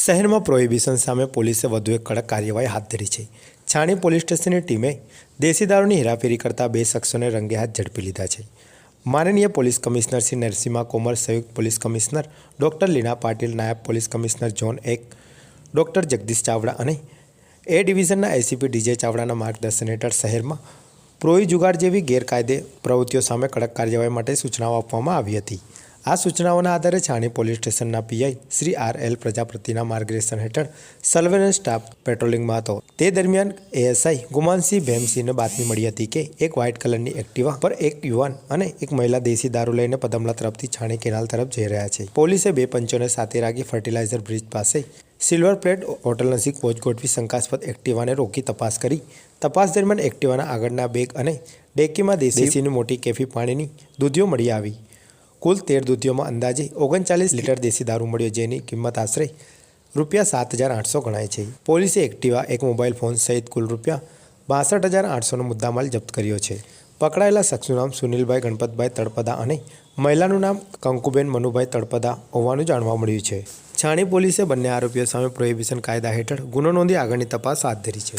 શહેરમાં પ્રોહિબિશન સામે પોલીસે વધુ એક કડક કાર્યવાહી હાથ ધરી છે। છાણી પોલીસ સ્ટેશનની ટીમે દેશી દારૂની હેરાફેરી કરતા 2 શખ્સોને રંગે હાથ ઝડપી લીધા છે। માનનીય પોલીસ કમિશનર શ્રી નરસિમ્હા કોમર, સંયુક્ત પોલીસ કમિશનર ડૉક્ટર લીના પાટીલ, નાયબ police commissioner zone 1 doctor Jagdish Chavda અને એ ડિવિઝનના એસીપી ડીજે ચાવડાના માર્ગદર્શન હેઠળ શહેરમાં પ્રોહી જુગાર જેવી ગેરકાયદે પ્રવૃત્તિઓ સામે કડક કાર્યવાહી માટે સૂચનાઓ આપવામાં આવી હતી। આ સૂચનાઓના આધારે છાણી પોલીસ સ્ટેશનના પીઆઈ શ્રી આર.એલ. પ્રજાપતિના માર્ગદર્શન હેઠળ સર્વેલન્સ સ્ટાફ પેટ્રોલિંગમાં હતો। તે દરમિયાન એએસઆઈ ગુમાનસિંહ ભેમસિંહને બાતમી મળી હતી કે એક વ્હાઇટ કલરની એક્ટિવા પર એક યુવાન અને એક મહિલા દેશી દારૂ લઈને પદમલા તરફથી છાણી કેનાલ તરફ જઈ રહ્યા છે। પોલીસે 2 પંચોને સાથે રાખી ફર્ટિલાઇઝર બ્રિજ પાસે સિલ્વર પ્લેટ હોટલ નજીક પોચ ગોઠવી શંકાસ્પદ એક્ટિવાને રોકી તપાસ કરી। તપાસ દરમિયાન એક્ટિવાના આગળના બેગ અને ડેકીમાં દેશીની મોટી કેફી પાણીની દૂધીઓ મળી આવી। કુલ 13 દૂધીઓમાં અંદાજે 39 લીટર દેશી દારૂ મળ્યો, જેની કિંમત આશરે ₹7,800 ગણાય છે। પોલીસે એક્ટિવા, એક મોબાઈલ ફોન સહિત કુલ ₹62,800નો મુદ્દામાલ જપ્ત કર્યો છે। પકડાયેલા શખ્સનું નામ સુનિલભાઈ ગણપતભાઈ તળપદા અને મહિલાનું નામ કંકુબેન મનુભાઈ તળપદા હોવાનું જાણવા મળ્યું છે। છાણી પોલીસે બંને આરોપીઓ સામે પ્રોહિબિશન કાયદા હેઠળ ગુનો નોંધી આગળની તપાસ હાથ ધરી છે।